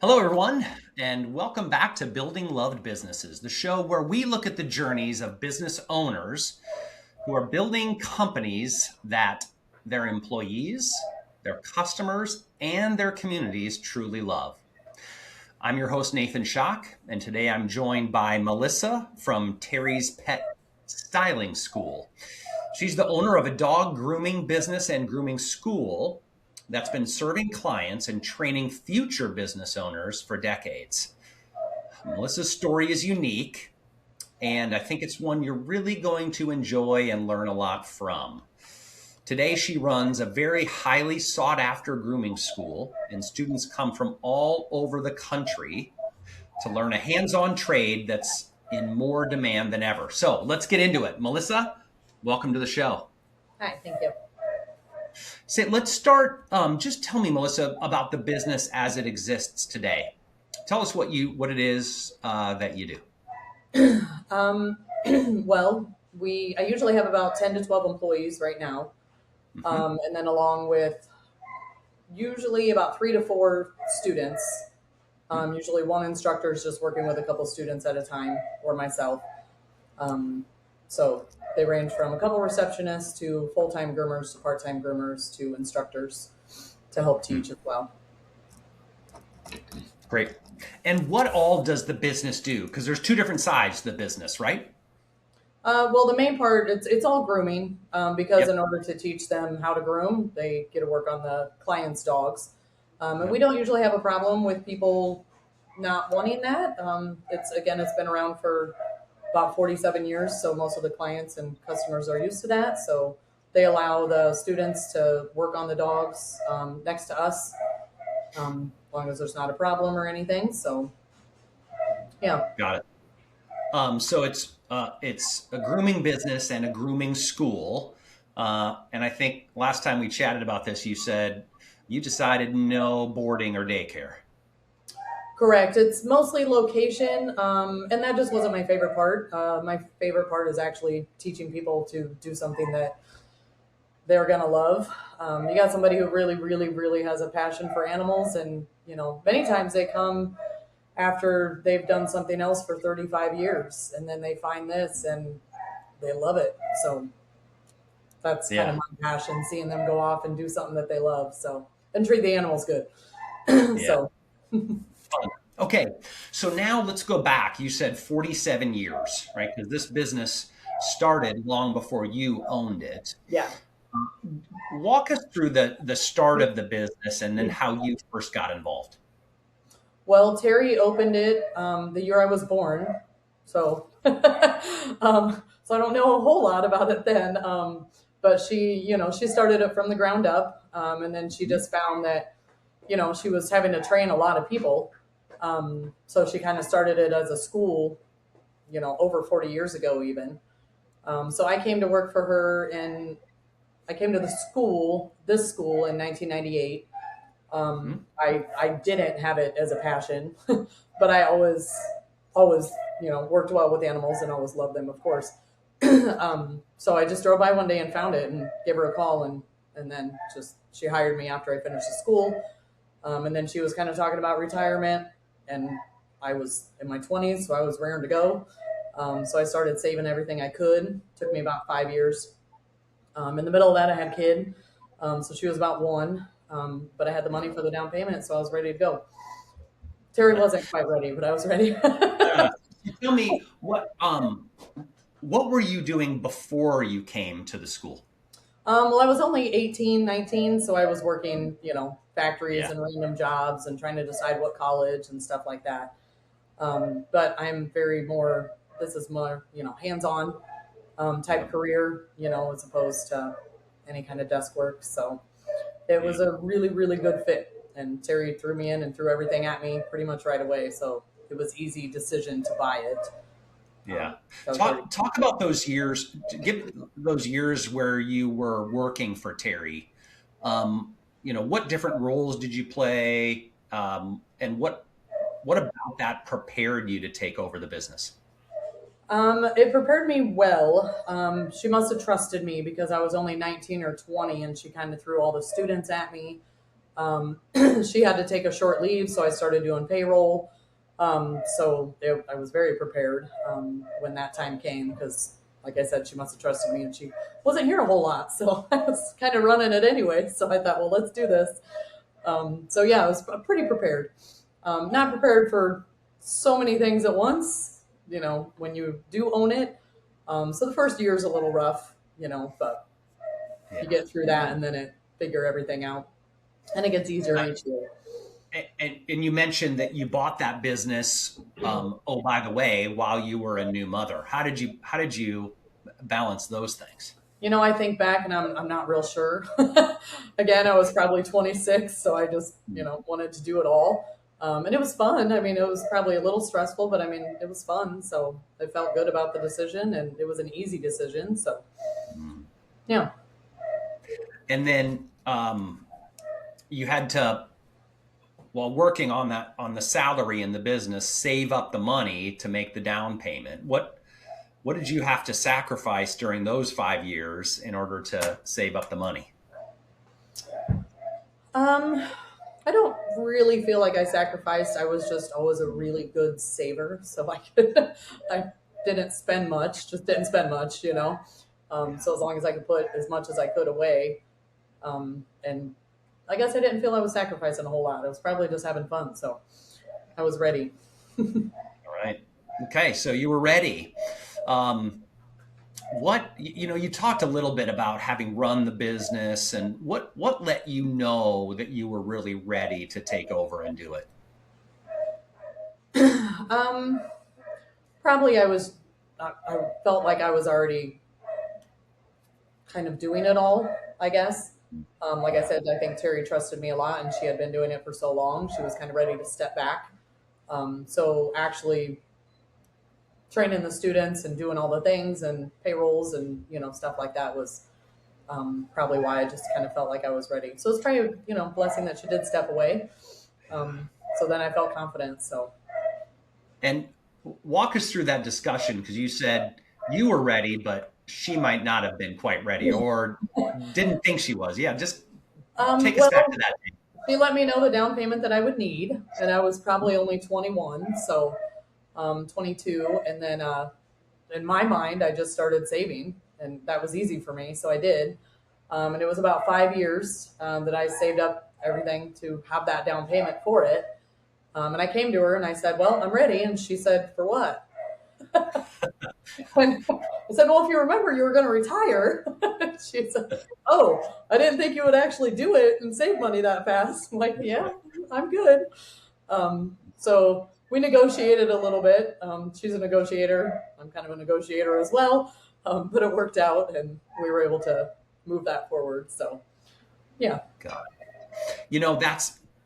Hello, everyone, and welcome back to Building Loved Businesses, the show where we look at the journeys of business owners who are building companies that their employees, their customers, and their communities truly love. I'm your host, Nathan Schock, and today I'm joined by Melissa from Terry's Pet Styling School. She's the owner of a dog grooming business and grooming school that's been serving clients and training future business owners for decades. Melissa's story is unique, and I think it's one you're really going to enjoy and learn a lot from. Today, she runs a very highly sought after grooming school, and students come from all over the country to learn a hands on trade that's in more demand than ever. So let's get into it. Melissa, welcome to the show. Hi, thank you. So let's start. Just tell me, Melissa, about the business as it exists today. Tell us what it is that you do. Well, I usually have about 10 to 12 employees right now. And then along with usually about 3 to 4 students. Usually one instructor is just working with a couple students at a time, or myself. So they range from a couple receptionists to full-time groomers to part-time groomers to instructors to help teach as well. Great. And what all does the business do? Because there's two different sides to the business, right? Well, the main part, it's all grooming because Yep. in order to teach them how to groom, they get to work on the client's dogs. And we don't usually have a problem with people not wanting that. It's been around for about 47 years, so most of the clients and customers are used to that. So they allow the students to work on the dogs next to us, as long as there's not a problem or anything. So, yeah. Got it. So it's a grooming business and a grooming school. And I think last time we chatted about this, you said you decided no boarding or daycare. Correct. It's mostly location, and that just wasn't my favorite part. My favorite part is actually teaching people to do something that they're going to love. You got somebody who really, really, really has a passion for animals, and many times they come after they've done something else for 35 years, and then they find this and they love it. So that's kind of my passion, seeing them go off and do something that they love. So, and treat the animals good. Yeah. Fun. Okay, so now let's go back. You said 47 years, right? Because this business started long before you owned it. Yeah. Walk us through the start of the business and then how you first got involved. Well, Terry opened it the year I was born, so so I don't know a whole lot about it then. But she started it from the ground up, and then she just found that she was having to train a lot of people. So she kind of started it as a school, over 40 years ago even. So I came to work for her, and I came to this school in 1998. I didn't have it as a passion, but I always, worked well with animals and always loved them, of course. So I just drove by one day and found it and gave her a call, and then she hired me after I finished the school. And then she was kind of talking about retirement, and I was in my 20s, so I was raring to go. So I started saving everything I could. Took me about 5 years. In the middle of that, I had a kid. So she was about 1. But I had the money for the down payment, so I was ready to go. Terry wasn't quite ready, but I was ready. Tell me what were you doing before you came to the school? Well, I was only 18, 19, so I was working, factories and random jobs and trying to decide what college and stuff like that. But I'm this is more, hands-on type career, as opposed to any kind of desk work. So it was a really, really good fit. And Terry threw me in and threw everything at me pretty much right away. So it was easy decision to buy it. Yeah. Talk about those years. Give those years where you were working for Terry. What different roles did you play? And what about that prepared you to take over the business? It prepared me well. She must have trusted me because I was only 19 or 20, and she kind of threw all the students at me. She had to take a short leave, so I started doing payroll. I was very prepared when that time came because, like I said, she must have trusted me, and she wasn't here a whole lot, so I was kind of running it anyway. So I thought, well, let's do this. I was pretty prepared. Not prepared for so many things at once, when you do own it. So the first year is a little rough, but you get through that and then it figure everything out, and it gets easier each year. And you mentioned that you bought that business. Oh, by the way, while you were a new mother, how did you balance those things? I think back and I'm not real sure. Again, I was probably 26, so I just, wanted to do it all. And it was fun. I mean, it was probably a little stressful, but I mean, it was fun. So I felt good about the decision, and it was an easy decision. So, yeah. And then you had to, while working on the salary in the business, save up the money to make the down payment. What did you have to sacrifice during those 5 years in order to save up the money? Um, I don't really feel like I sacrificed. I was just always a really good saver, so I didn't spend much. Just didn't spend much. So as long as I could put as much as I could away, and I guess I didn't feel I was sacrificing a whole lot. I was probably just having fun, so I was ready. All right. Okay, so you were ready. You talked a little bit about having run the business, and what let you know that you were really ready to take over and do it? Um, Probably I felt like I was already kind of doing it all, I guess. Like I said, I think Terry trusted me a lot, and she had been doing it for so long. She was kind of ready to step back. So actually training the students and doing all the things and payrolls and, stuff like that was probably why I just kind of felt like I was ready. So it's probably, blessing that she did step away. So then I felt confident. So. And walk us through that discussion, because you said you were ready, but she might not have been quite ready or didn't think she was. Yeah, just take us back to that. She let me know the down payment that I would need, and I was probably only 21, so 22. And then in my mind, I just started saving, and that was easy for me, so I did. And it was about 5 years that I saved up everything to have that down payment for it. And I came to her and I said, well, I'm ready. And she said, for what? When I said, well, if you remember, you were going to retire. She said, oh, I didn't think you would actually do it and save money that fast. I'm like, yeah, I'm good. So we negotiated a little bit. She's a negotiator. I'm kind of a negotiator as well. But it worked out, and we were able to move that forward. So, yeah. God.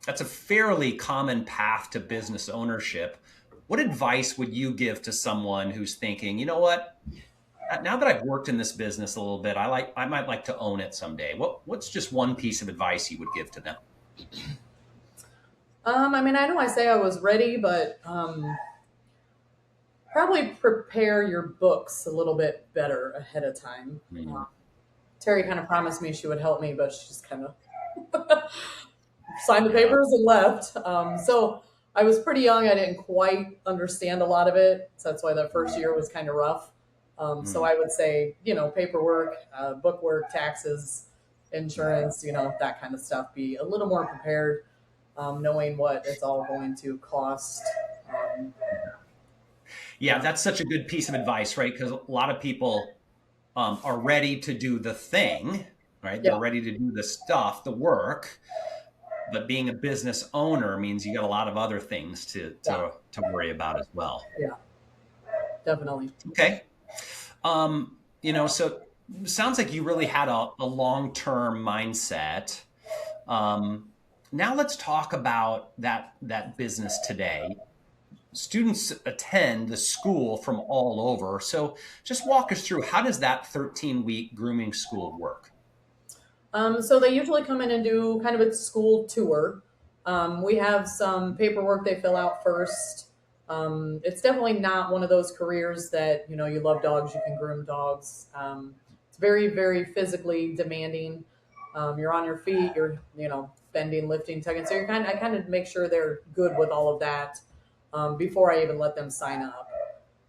That's a fairly common path to business ownership. What advice would you give to someone who's thinking, you know what? Now that I've worked in this business a little bit, I might like to own it someday. What's just one piece of advice you would give to them? I mean, I know I say I was ready, but probably prepare your books a little bit better ahead of time. Mm-hmm. Terry kind of promised me she would help me, but she just kind of signed the papers and left. So I was pretty young. I didn't quite understand a lot of it. So that's why that first year was kind of rough. So I would say, paperwork, bookwork, taxes, insurance, that kind of stuff. Be a little more prepared, knowing what it's all going to cost. Yeah, that's such a good piece of advice, right? Because a lot of people are ready to do the thing, right? Yeah. They're ready to do the stuff, the work. But being a business owner means you got a lot of other things to worry about as well. Yeah, definitely. Okay. So sounds like you really had a long-term mindset. Now let's talk about that business today. Students attend the school from all over. So just walk us through, how does that 13-week grooming school work? So they usually come in and do kind of a school tour. We have some paperwork they fill out first. It's definitely not one of those careers that, you love dogs, you can groom dogs. It's very, very physically demanding. You're on your feet, you're, bending, lifting, tugging. So I kind of make sure they're good with all of that before I even let them sign up.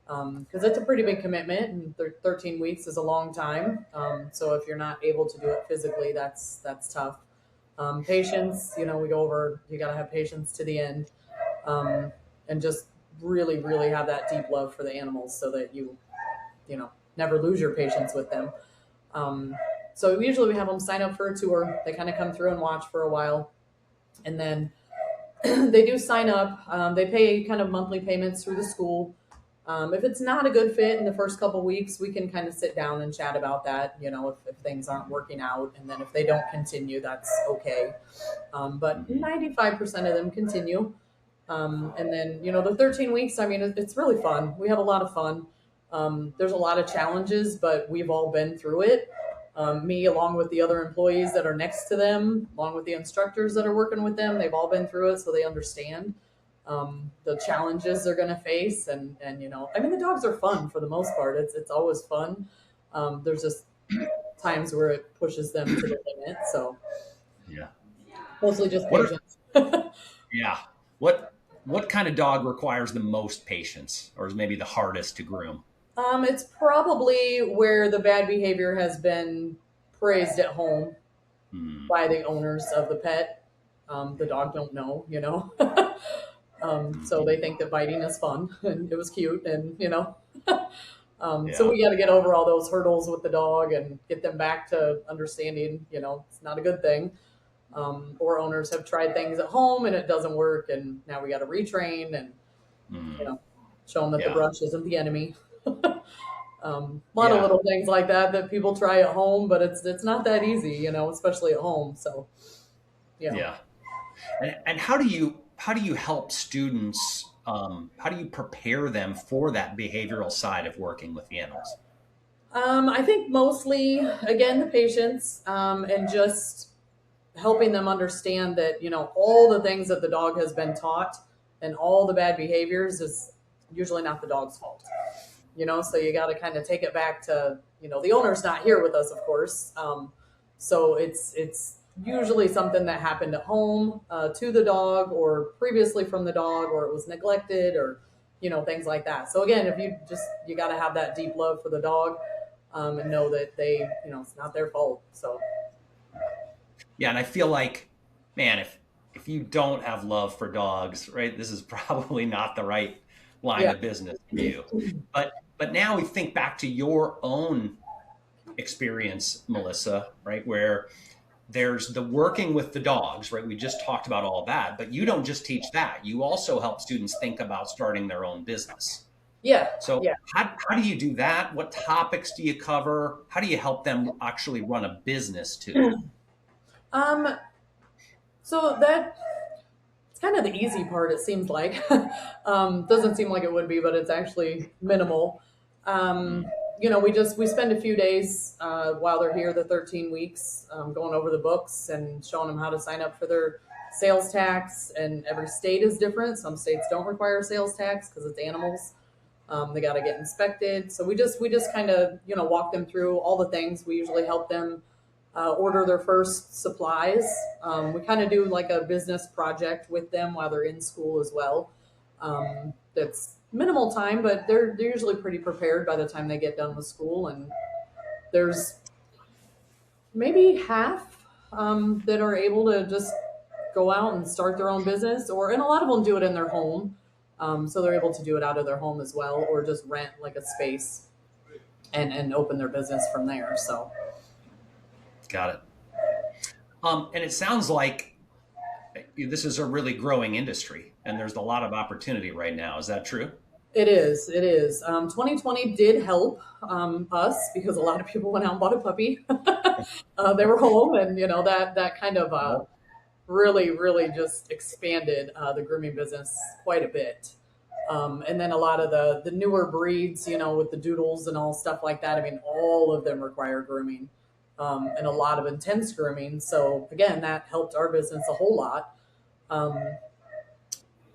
Because it's a pretty big commitment, and 13 weeks is a long time. So if you're not able to do it physically, that's tough. Patience, we go over. You got to have patience to the end, and just really, really have that deep love for the animals, so that you never lose your patience with them. So usually we have them sign up for a tour. They kind of come through and watch for a while, and then they do sign up. They pay kind of monthly payments through the school. If it's not a good fit in the first couple weeks, we can kind of sit down and chat about that, if things aren't working out. And then if they don't continue, that's okay. But 95% of them continue. And then, the 13 weeks, I mean, it's really fun. We have a lot of fun. There's a lot of challenges, but we've all been through it. Me, along with the other employees that are next to them, along with the instructors that are working with them, they've all been through it, so they understand the challenges they're going to face. And I mean, the dogs are fun for the most part. It's always fun. There's just times where it pushes them to the limit. So Yeah. mostly just patience. Yeah. What kind of dog requires the most patience, or is maybe the hardest to groom? It's probably where the bad behavior has been praised at home by the owners of the pet. The dog don't know, so they think that biting is fun and it was cute, and so we got to get over all those hurdles with the dog and get them back to understanding, it's not a good thing. Or owners have tried things at home and it doesn't work, and now we got to retrain and show them that the brush isn't the enemy. A lot of little things like that people try at home, but it's not that easy, especially at home. So yeah. And how do you help students? How do you prepare them for that behavioral side of working with the animals? I think mostly, again, the patience, and just helping them understand that, all the things that the dog has been taught and all the bad behaviors is usually not the dog's fault. So you got to kind of take it back to, the owner's not here with us, of course. So it's usually something that happened at home to the dog, or previously from the dog, or it was neglected, or, things like that. So again, if you got to have that deep love for the dog, and know that they, it's not their fault. So. Yeah. And I feel like, man, if you don't have love for dogs, right, this is probably not the right line of business for you. But now we think back to your own experience, Melissa, right, where there's the working with the dogs, right? We just talked about all that, but you don't just teach that. You also help students think about starting their own business. Yeah. So how do you do that? What topics do you cover? How do you help them actually run a business too? So that it's kind of the easy part, it seems like. Doesn't seem like it would be, but it's actually minimal. We spend a few days while they're here, the 13 weeks, going over the books and showing them how to sign up for their sales tax. And every state is different. Some states don't require sales tax because it's animals. They got to get inspected. So we just kind of, walk them through all the things. We usually help them order their first supplies. We kind of do like a business project with them while they're in school as well. That's minimal time, but they're usually pretty prepared by the time they get done with school. And there's maybe half that are able to just go out and start their own business, and a lot of them do it in their home. So they're able to do it out of their home as well, or just rent like a space and open their business from there. So. Got it. And it sounds like this is a really growing industry, and there's a lot of opportunity right now. Is that true? It is. 2020 did help us because a lot of people went out and bought a puppy. They were home, and that kind of really, really just expanded the grooming business quite a bit. And then a lot of the newer breeds, with the doodles and all stuff like that. I mean, all of them require grooming. And a lot of intense grooming. So again, that helped our business a whole lot.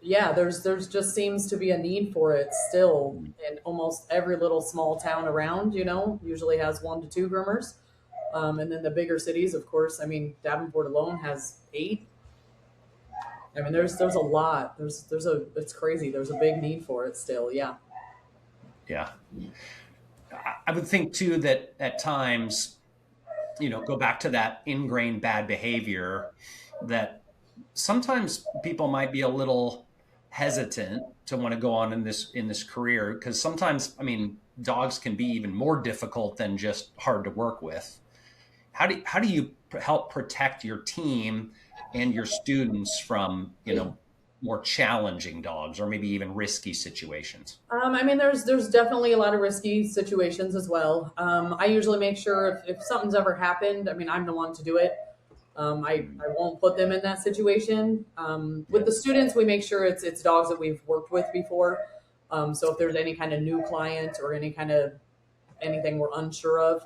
There's just seems to be a need for it still in almost every little small town around, usually has 1 to 2 groomers. And then the bigger cities, of course, I mean, Davenport alone has 8 I mean, there's a lot. It's crazy. There's a big need for it still. Yeah. Yeah. I would think too that at times, go back to that ingrained bad behavior, that sometimes people might be a little hesitant to want to go on in this career, because sometimes, I mean, dogs can be even more difficult than just hard to work with. How do you help protect your team and your students from, more challenging dogs or maybe even risky situations? I mean, there's definitely a lot of risky situations as well. I usually make sure if something's ever happened, I mean, I'm the one to do it. I won't put them in that situation. With Yeah. the students, we make sure it's dogs that we've worked with before. So if there's any kind of new client or any kind of anything we're unsure of,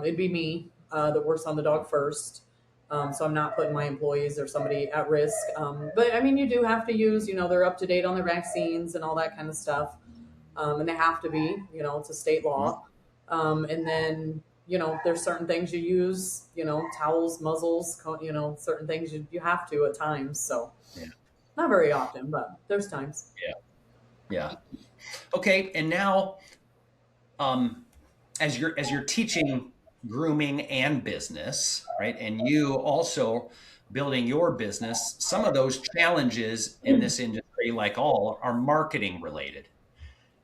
it'd be me that works on the dog first. So I'm not putting my employees or somebody at risk. But I mean, you do have to use, they're up to date on their vaccines and all that kind of stuff. And they have to be, it's a state law. And then, there's certain things you use, towels, muzzles, certain things you have to at times. So Yeah. not very often, but there's times. Yeah. Yeah. Okay. And now, um, as you're teaching grooming and business, right? And you also building your business, some of those challenges in this industry, like all, are marketing related.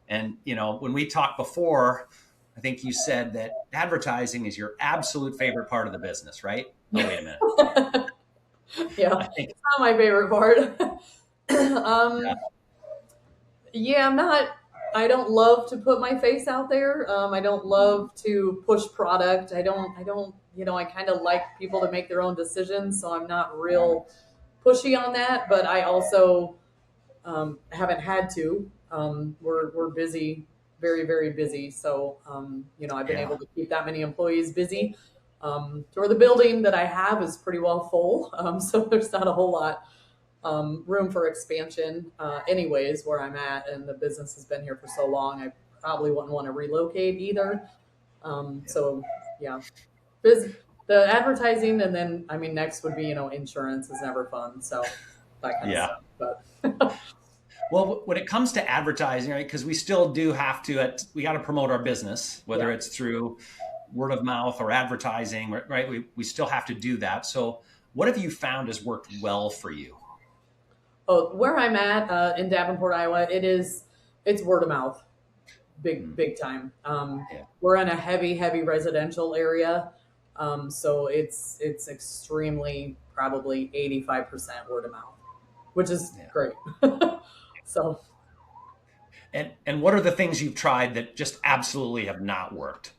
And when we talked before, I think you said that advertising is your absolute favorite part of the business, right? Oh, wait a minute. Yeah, I think it's not my favorite part. um, yeah, Yeah, I don't love to put my face out there. I don't love to push product. I kind of like people to make their own decisions. So I'm not real pushy on that, but I also haven't had to. We're busy, very, very busy. So, I've been yeah, able to keep that many employees busy. Or the building that I have is pretty well full. So there's not a whole lot room for expansion, anyways, where I'm at, and the business has been here for so long. I probably wouldn't want to relocate either. So, yeah, the advertising, and then I mean, next would be insurance is never fun, so that kind of yeah. stuff. But Well, when it comes to advertising, right? Because we still do have to, we got to promote our business, whether yeah. it's through word of mouth or advertising, right? We still have to do that. So, what have you found has worked well for you? Oh, where I'm at in Davenport, Iowa, it's word of mouth, Hmm. big time. Yeah, We're in a heavy residential area, so it's extremely probably 85% word of mouth, which is yeah. great. So, And what are the things you've tried that just absolutely have not worked?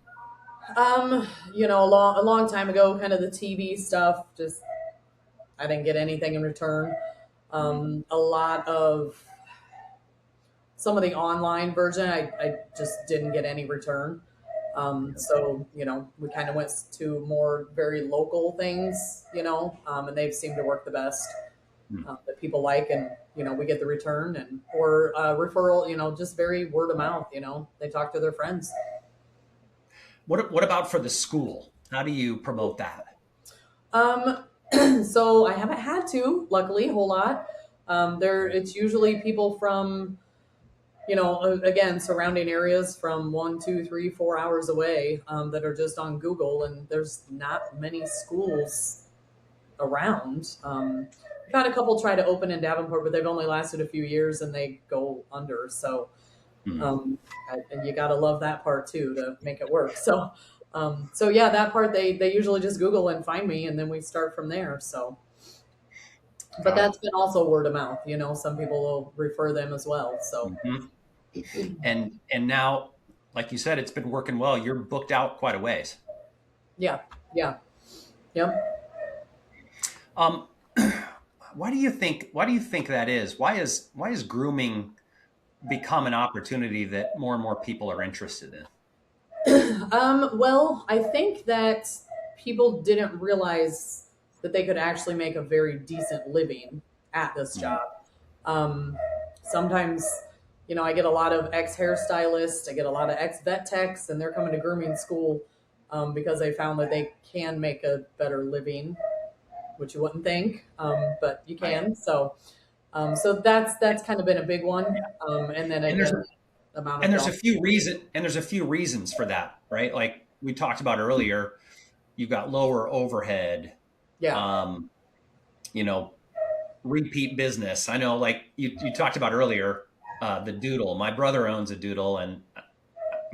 a long time ago, kind of the TV stuff, just I didn't get anything in return. A lot of some of the online version, I just didn't get any return. So, we kind of went to more very local things, and they've seemed to work the best Hmm. that people like. And, we get the return or referral, just very word of mouth, they talk to their friends. What about for the school? How do you promote that? Um, so I haven't had to, luckily, a whole lot. It's usually people from, again, surrounding areas from 1, 2, 3, 4 hours away that are just on Google, and there's not many schools around. We've had a couple try to open in Davenport, but they've only lasted a few years and they go under. So, Hmm. and you got to love that part too to make it work. So, so yeah, that part they usually just Google and find me, and then we start from there. So, but Got it. that's been also word of mouth. Some people will refer them as well. So, Hmm. And now, like you said, it's been working well. You're booked out quite a ways. yeah, yeah, yep. Um, why do you think that is? Why is grooming become an opportunity that more and more people are interested in? Well, I think that people didn't realize that they could actually make a very decent living at this Mm. job. Um, Sometimes, I get a lot of ex hairstylists, I get a lot of ex vet techs, and they're coming to grooming school because they found that they can make a better living which you wouldn't think, but you Right. can. So that's kind of been a big one. And then And there's again, the amount and of there's dog. a few reasons for that, right? Like we talked about earlier, you've got lower overhead, Yeah. um, you know, repeat business. I know, like you talked about earlier, the doodle. My brother owns a doodle, and I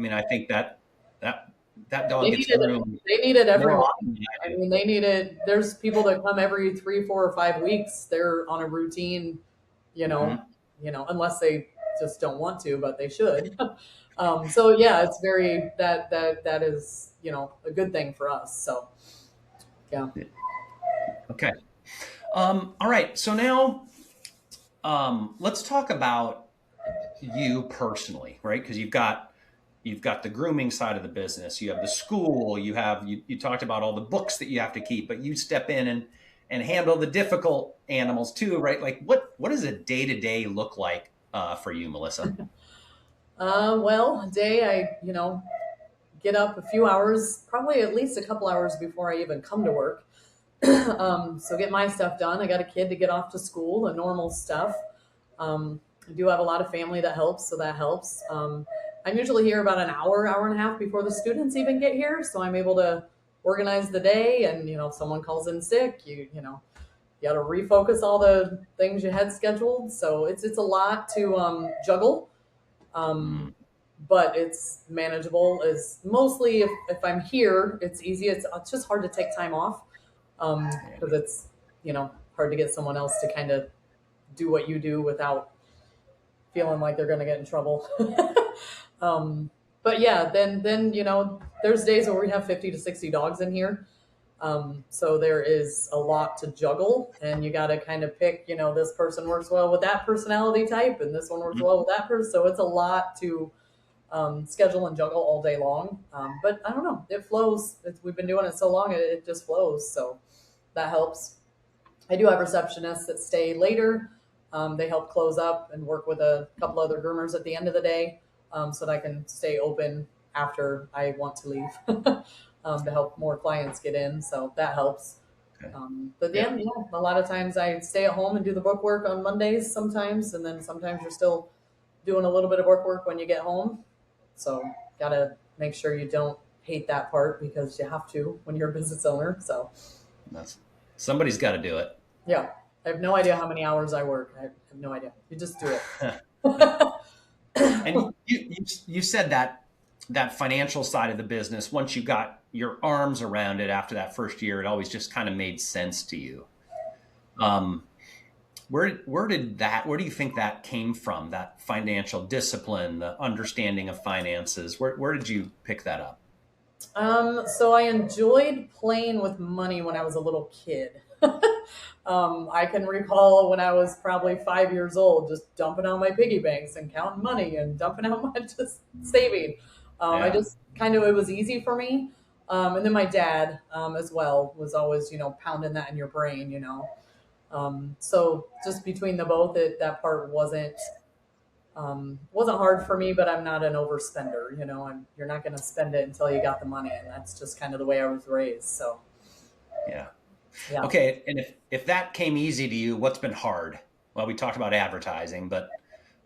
mean, I think that that They dog gets needed it. groomed They need it every more month. often than I I do. mean, they need it. There's people that come every 3, 4, or 5 weeks. They're on a routine, you know, Hmm. unless they just don't want to, but they should. So yeah, it's very that is a good thing for us. So yeah. Okay. All right. So now, let's talk about you personally, right? Because you've got the grooming side of the business, you have the school, you talked about all the books that you have to keep, but you step in and handle the difficult animals too, right? Like what does a day-to-day look like for you, Melissa? Well, a day I get up a few hours, probably at least a couple hours before I even come to work. So get my stuff done. I got a kid to get off to school, the normal stuff. I do have a lot of family that helps, so that helps. I'm usually here about an hour, hour and a half before the students even get here, so I'm able to organize the day. And if someone calls in sick, you got to refocus all the things you had scheduled. So it's a lot to juggle, Mm, but it's manageable. Is mostly if I'm here, it's easy. It's just hard to take time off yeah. because it's hard to get someone else to kind of do what you do without feeling like they're going to get in trouble. um, but yeah, then there's days where we have 50 to 60 dogs in here. So there is a lot to juggle, and you got to kind of pick. This person works well with that personality type, and this one works well with that person. So it's a lot to schedule and juggle all day long. But I don't know, it flows. We've been doing it so long, it just flows. So that helps. I do have receptionists that stay later. They help close up and work with a couple other groomers at the end of the day, so that I can stay open after I want to leave to help more clients get in. So that helps. Okay. But Yeah. then, yeah, a lot of times I stay at home and do the book work on Mondays sometimes, and then sometimes you're still doing a little bit of book work when you get home. So gotta make sure you don't hate that part because you have to when you're a business owner. So That's somebody's got to do it. yeah, I have no idea how many hours I work. I have no idea. You just do it. And you said that financial side of the business, once you got your arms around it after that first year, it always just kind of made sense to you. Um, where do you think that came from? That financial discipline, the understanding of finances. Where did you pick that up? So I enjoyed playing with money when I was a little kid. I can recall when I was probably 5 years old, just dumping out my piggy banks and counting money and dumping out my just saving. I Yeah. just kind of, it was easy for me. And then my dad, as well, was always, pounding that in your brain, So just between the both, that part wasn't hard for me, but I'm not an overspender. You're not going to spend it until you got the money, and that's just kind of the way I was raised. So Yeah. yeah. Okay. And if that came easy to you, what's been hard? Well, we talked about advertising, but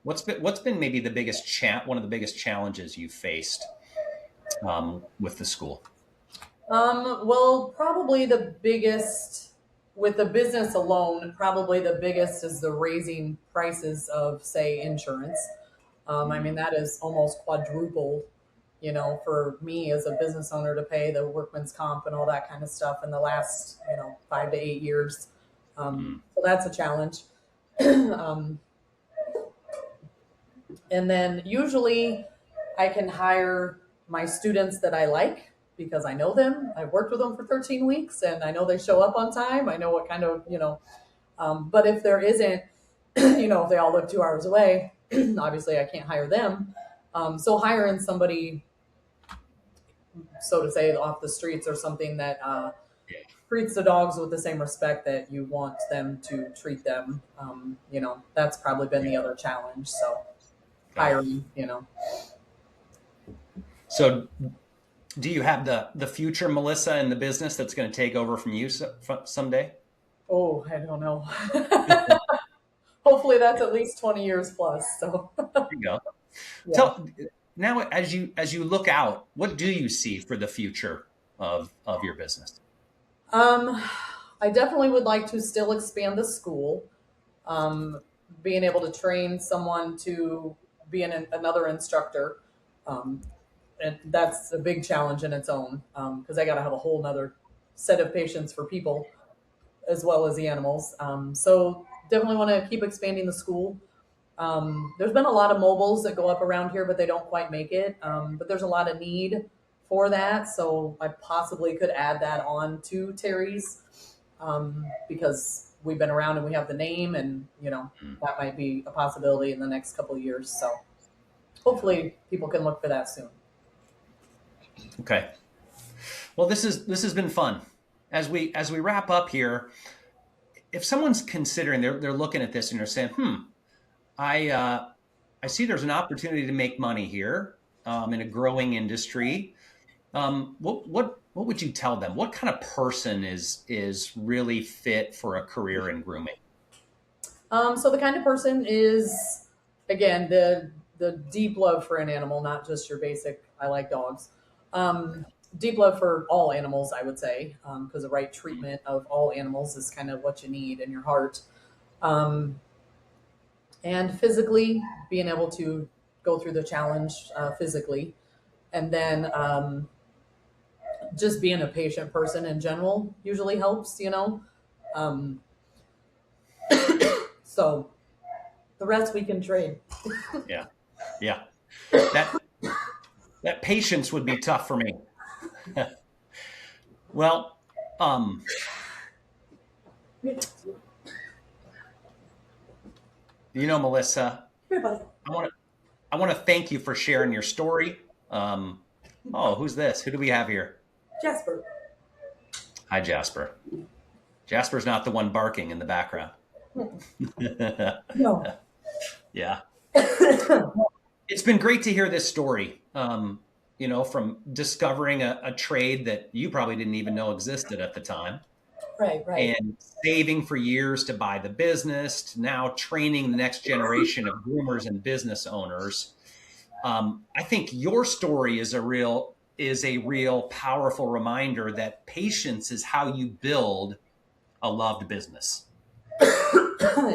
what's been maybe one of the biggest challenges you've faced with the school? Well, probably the biggest with the business alone, probably the biggest is the raising prices of, say, insurance. I mean, Mm, that is almost quadrupled, for me as a business owner to pay the workman's comp and all that kind of stuff in the last, 5 to 8 years. mm, So that's a challenge. um, and then usually I can hire my students that I like because I know them. I've worked with them for 13 weeks and I know they show up on time. I know what kind of, but if there isn't, if they all live 2 hours away, obviously I can't hire them. So hiring somebody, so to say, off the streets or something that yeah. treats the dogs with the same respect that you want them to treat them, that's probably been the Yeah. other challenge. So Okay. hiring. So, do you have the future Melissa in the business that's going to take over from you someday? Oh, I don't know. Hopefully that's at least 20 years plus. So There you go. yeah. Tell now as you look out, what do you see for the future of your business? Um, I definitely would like to still expand the school. Um, Being able to train someone to be another instructor. Um, and that's a big challenge in its own because I got to have a whole nother set of patients for people as well as the animals. So definitely want to keep expanding the school. There's been a lot of mobiles that go up around here, but they don't quite make it. But there's a lot of need for that, so I possibly could add that on to Terry's because we've been around and we have the name, and Mm, that might be a possibility in the next couple of years. So yeah. hopefully people can look for that soon. Okay. Well, this has been fun. As we wrap up here, if someone's considering they're looking at this and they're saying, I I see there's an opportunity to make money here in a growing industry. What would you tell them? What kind of person is really fit for a career in grooming? So the kind of person is, again, the deep love for an animal, not just your basic "I like dogs." Um, Deep love for all animals, I would say, because the right treatment of all animals is kind of what you need in your heart. Um, and physically, being able to go through the challenge physically, and then just being a patient person in general usually helps. Um, so the rest we can trade. Yeah, yeah. That that patience would be tough for me. Well, um, Melissa, Here, buddy. I want to I want to thank you for sharing your story. Um, oh, who's this? Who do we have here? Jasper. Hi, Jasper. Jasper's not the one barking in the background. No. Yeah. It's been great to hear this story. From discovering a trade that you probably didn't even know existed at the time, Right, right. and saving for years to buy the business, to now training the next generation of groomers and business owners. I think your story is a real powerful reminder that patience is how you build a loved business.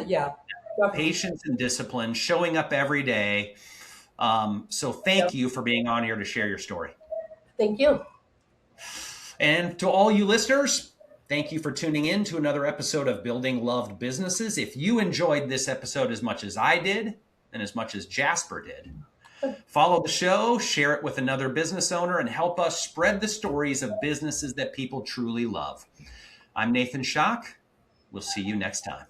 Yeah, definitely. Patience and discipline, showing up every day. So thank Yep. you for being on here to share your story. Thank you. And to all you listeners, thank you for tuning in to another episode of Building Loved Businesses. If you enjoyed this episode as much as I did and as much as Jasper did, follow the show, share it with another business owner, and help us spread the stories of businesses that people truly love. I'm Nathan Schock. We'll see you next time.